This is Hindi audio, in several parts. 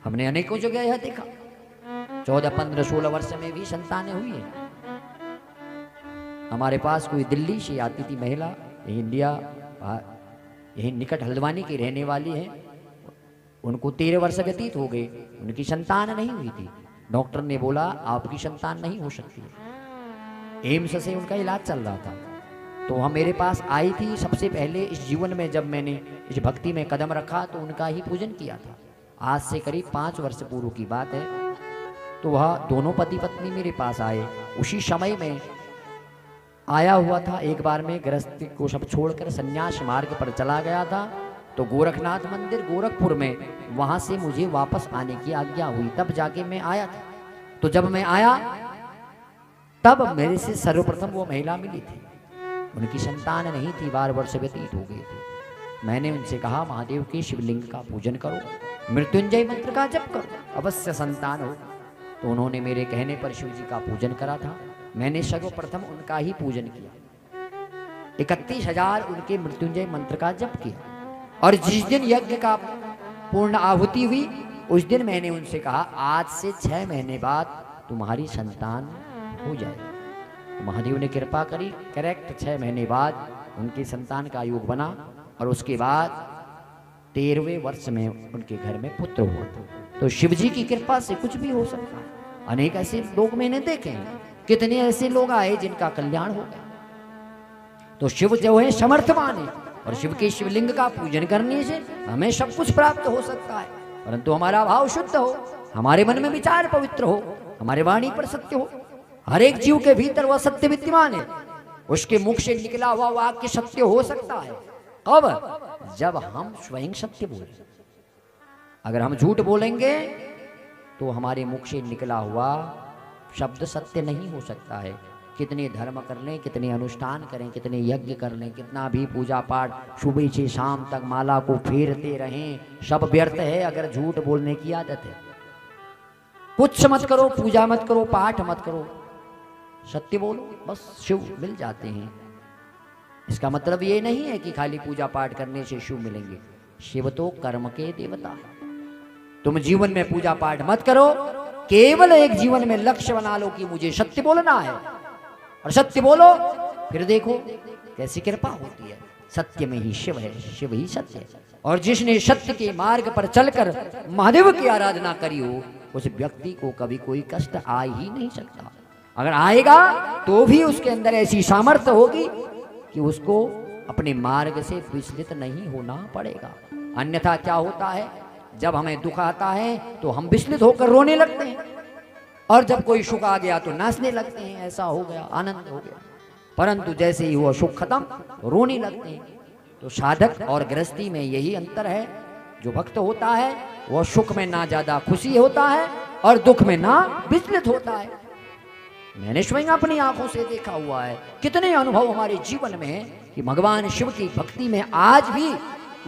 हमने अनेकों जगह यह देखा, 14, 15, 16 वर्ष में भी संतानें हुई है। हमारे पास कोई दिल्ली से आती थी महिला, इंडिया यही निकट हल्द्वानी की रहने वाली है, उनको 13 वर्ष व्यतीत हो गए, उनकी संतान नहीं हुई थी। डॉक्टर ने बोला आपकी संतान नहीं हो सकती। एम्स से उनका इलाज चल रहा था। तो वह मेरे पास आई थी। सबसे पहले इस जीवन में जब मैंने इस भक्ति में कदम रखा तो उनका ही पूजन किया था। आज से करीब 5 वर्ष पूर्व की बात है। तो वह दोनों पति पत्नी मेरे पास आए। उसी समय में आया हुआ था, एक बार में गृहस्थी को सब छोड़कर संन्यास मार्ग पर चला गया था। तो गोरखनाथ मंदिर गोरखपुर में, वहां से मुझे वापस आने की आज्ञा हुई, तब जाके मैं आया था। तो जब मैं आया तब मेरे से सर्वप्रथम वो महिला मिली थी। उनकी संतान नहीं थी, 12 वर्ष व्यतीत हो गए थे। मैंने उनसे कहा महादेव के शिवलिंग का पूजन करो, मृत्युंजय मंत्र का जप करो, अवश्य संतान हो। तो उन्होंने मेरे कहने पर शिव जी का पूजन करा था। मैंने सर्वप्रथम उनका ही पूजन किया, 31,000 उनके मृत्युंजय मंत्र का जप किया। और जिस दिन यज्ञ का पूर्ण आहुति हुई उस दिन मैंने उनसे कहा आज से 6 महीने बाद तुम्हारी संतान हो जाएगी। महादेव ने कृपा करी, करेक्ट 6 महीने बाद उनकी संतान का योग बना। और उसके बाद 13वें वर्ष में उनके घर में पुत्र हुआ। तो शिव जी की कृपा से कुछ भी हो सकता है। अनेक ऐसे लोग मैंने देखे हैं, कितने ऐसे लोग आए जिनका कल्याण हो गया। तो शिव जो है समर्थवान है, और शिव के शिवलिंग का पूजन करने से हमें सब कुछ प्राप्त हो सकता है, परंतु हमारा भाव शुद्ध हो, हमारे मन में विचार पवित्र हो, हमारे वाणी पर सत्य हो। हर एक जीव के भीतर वह सत्य विद्यमान है, उसके मुख से निकला हुआ वाक्य सत्य हो सकता है। कब? जब हम स्वयं सत्य बोलें। अगर हम झूठ बोलेंगे तो हमारे मुख से निकला हुआ शब्द सत्य नहीं हो सकता है। कितने धर्म कर लें, कितने अनुष्ठान करें, कितने यज्ञ कर लें, कितना भी पूजा पाठ सुबह से शाम तक माला को फेरते रहें, सब व्यर्थ है अगर झूठ बोलने की आदत है। कुछ मत करो, पूजा मत करो, पाठ मत करो, सत्य बोलो, बस शिव मिल जाते हैं। इसका मतलब ये नहीं है कि खाली पूजा पाठ करने से शिव मिलेंगे। शिव तो कर्म के देवता है। तुम जीवन में पूजा पाठ मत करो, केवल एक जीवन में लक्ष्य बना लो कि मुझे सत्य बोलना है, और सत्य बोलो, फिर देखो कैसी कृपा होती है। सत्य में ही शिव है, शिव ही सत्य है। और जिसने सत्य के मार्ग पर चलकर महादेव की आराधना करी हो, उस व्यक्ति को कभी कोई कष्ट आ ही नहीं सकता। अगर आएगा तो भी उसके अंदर ऐसी सामर्थ्य होगी कि उसको अपने मार्ग से विचलित नहीं होना पड़ेगा। अन्यथा क्या होता है, जब हमें दुख आता है तो हम विचलित होकर रोने लगते हैं, और जब कोई सुख आ गया तो नाचने लगते हैं, ऐसा हो गया, आनंद हो गया। परंतु जैसे ही वो सुख खत्म रोने लगते हैं। तो साधक और गृहस्थी में यही अंतर है। जो भक्त होता है वह सुख में ना ज्यादा खुशी होता है और दुख में ना विचलित होता है। मैंने स्वयं अपनी आंखों से देखा हुआ है। कितने अनुभव हमारे जीवन में है कि भगवान शिव की भक्ति में आज भी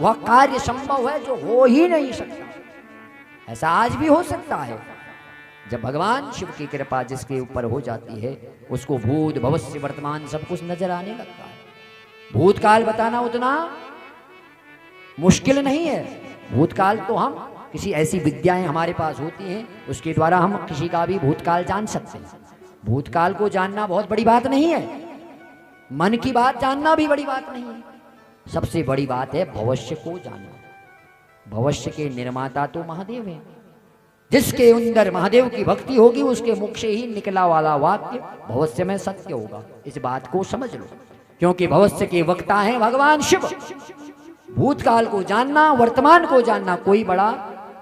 वह कार्य संभव है जो हो ही नहीं सकता। ऐसा आज भी हो सकता है। जब भगवान शिव की कृपा जिसके ऊपर हो जाती है, उसको भूत भविष्य वर्तमान सब कुछ नजर आने लगता है। भूतकाल बताना उतना मुश्किल नहीं है। भूतकाल तो हम किसी ऐसी विद्याएं हमारे पास होती हैं, उसके द्वारा हम किसी का भी भूतकाल जान सकते हैं। भूतकाल को जानना बहुत बड़ी बात नहीं है, मन की बात जानना भी बड़ी बात नहीं है। सबसे बड़ी बात है भविष्य को जानना। भविष्य के निर्माता तो महादेव है। जिसके अंदर महादेव की भक्ति होगी उसके मुख से ही निकला वाला वाक्य भविष्य में सत्य होगा। इस बात को समझ लो, क्योंकि भविष्य के वक्ता हैं भगवान शिव। भूतकाल को जानना, वर्तमान को जानना कोई बड़ा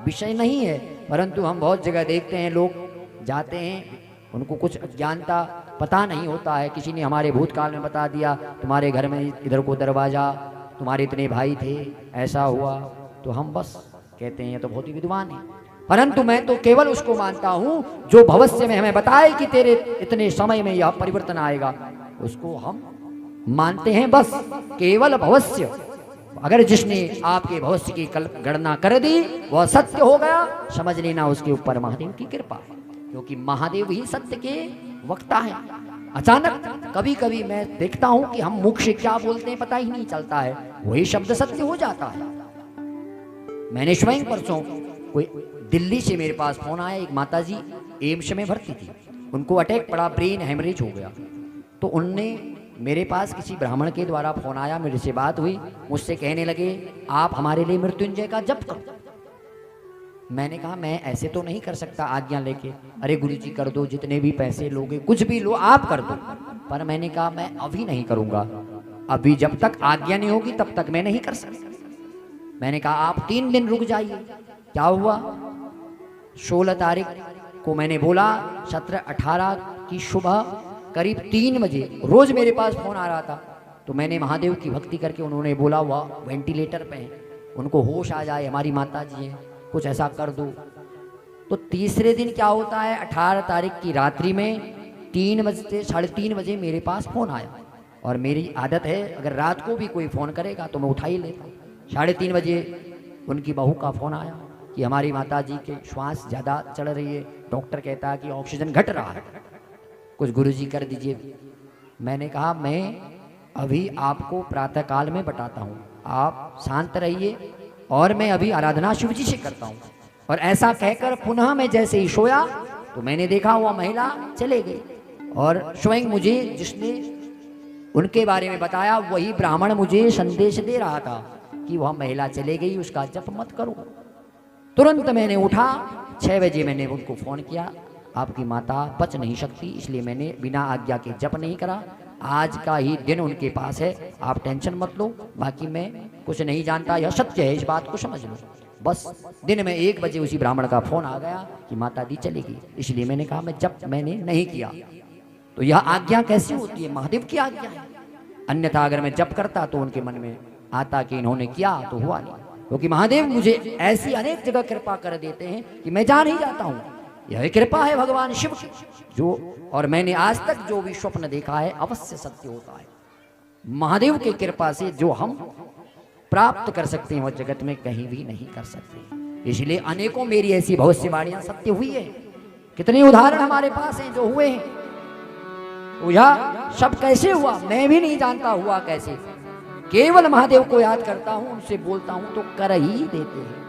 विषय नहीं है, परंतु हम बहुत जगह देखते हैं लोग जाते हैं, उनको कुछ अज्ञानता पता नहीं होता है। किसी ने हमारे भूतकाल में बता दिया तुम्हारे घर में इधर को दरवाजा, तुम्हारे इतने भाई थे, ऐसा हुआ, तो हम बस कहते हैं ये तो बहुत ही विद्वान है। परंतु मैं तो केवल उसको मानता हूं जो भविष्य में हमें बताए कि तेरे इतने समय में यह परिवर्तन आएगा, उसको हम मानते हैं। बस केवल भविष्य, अगर जिसने आपके भविष्य की गणना कर दी वह सत्य हो गया, समझ लेना उसके ऊपर महादेव की कृपा है, क्योंकि महादेव ही सत्य के वक्ता है। अचानक कभी कभी मैं देखता हूं कि हम मुख से क्या बोलते हैं पता ही नहीं चलता है, वही शब्द सत्य हो जाता है। मैंने स्वयं परसों कोई दिल्ली से मेरे पास फोन आया, एक माताजी एम्स में भर्ती थी, उनको अटैक पड़ा, ब्रेन हेमरेज हो गया। तो उनने मेरे पास किसी ब्राह्मण के द्वारा फोन आया, मेरे से बात हुई, मुझसे कहने लगे आप हमारे लिए मृत्युंजय का जप करो। मैंने कहा मैं ऐसे तो नहीं कर सकता आज्ञा लेके। अरे गुरुजी कर दो, जितने भी पैसे लोगे कुछ भी लो आप कर दो। पर मैंने कहा मैं अभी नहीं करूंगा, अभी जब तक आज्ञा नहीं होगी तब तक मैं नहीं कर सकता। मैंने कहा आप 3 दिन रुक जाइए। क्या हुआ, 16 तारीख को मैंने बोला, 17-18 की सुबह करीब 3 बजे रोज मेरे पास फोन आ रहा था। तो मैंने महादेव की भक्ति करके, उन्होंने बोला वह वेंटिलेटर पे हैं, उनको होश आ जाए, हमारी माता जी हैं, कुछ ऐसा कर दो। तो तीसरे दिन क्या होता है, 18 तारीख की रात्रि में 3 बजे 3:30 बजे मेरे पास फोन आया। और मेरी आदत है अगर रात को भी कोई फ़ोन करेगा तो मैं उठा ही लेता हूँ। 3:30 बजे उनकी बहू का फ़ोन आया कि हमारी माता जी के श्वास ज़्यादा चढ़ रही है, डॉक्टर कहता है कि ऑक्सीजन घट रहा है, कुछ गुरुजी कर दीजिए। मैंने कहा मैं अभी आपको प्रातःकाल में बताता हूँ, आप शांत रहिए और मैं अभी आराधना शिव जी से करता हूँ। और ऐसा कहकर पुनः मैं जैसे ही सोया तो मैंने देखा वह महिला चले गई। और स्वयं मुझे जिसने उनके बारे में बताया वही ब्राह्मण मुझे संदेश दे रहा था कि वह महिला चले गई, उसका जप मत करो। तुरंत मैंने उठा, 6 बजे मैंने उनको फ़ोन किया, आपकी माता बच नहीं सकती, इसलिए मैंने बिना आज्ञा के जप नहीं करा, आज का ही दिन उनके पास है, आप टेंशन मत लो, बाकी मैं कुछ नहीं जानता, यह सत्य है, इस बात को समझ लो। बस दिन में 1 बजे उसी ब्राह्मण का फ़ोन आ गया कि माता दी चलेगी, इसलिए मैंने कहा मैं जप मैंने नहीं किया। तो यह आज्ञा कैसी होती है, महादेव की आज्ञा है। अन्यथा अगर मैं जप करता तो उनके मन में आता कि इन्होंने किया तो हुआ नहीं, क्योंकि महादेव मुझे ऐसी अनेक जगह कृपा कर देते हैं कि मैं जा नहीं जाता हूँ। यह कृपा है भगवान शिव की, जो और मैंने आज तक जो भी स्वप्न देखा है अवश्य सत्य होता है। महादेव की कृपा से जो हम प्राप्त कर सकते हैं वह जगत में कहीं भी नहीं कर सकते। इसलिए अनेकों मेरी ऐसी भविष्यवाणियां सत्य हुई है, कितने उदाहरण हमारे पास हैं जो हुए हैं। यह सब कैसे हुआ मैं भी नहीं जानता, हुआ कैसे, केवल महादेव को याद करता हूं, उनसे बोलता हूं तो कर ही देते हैं।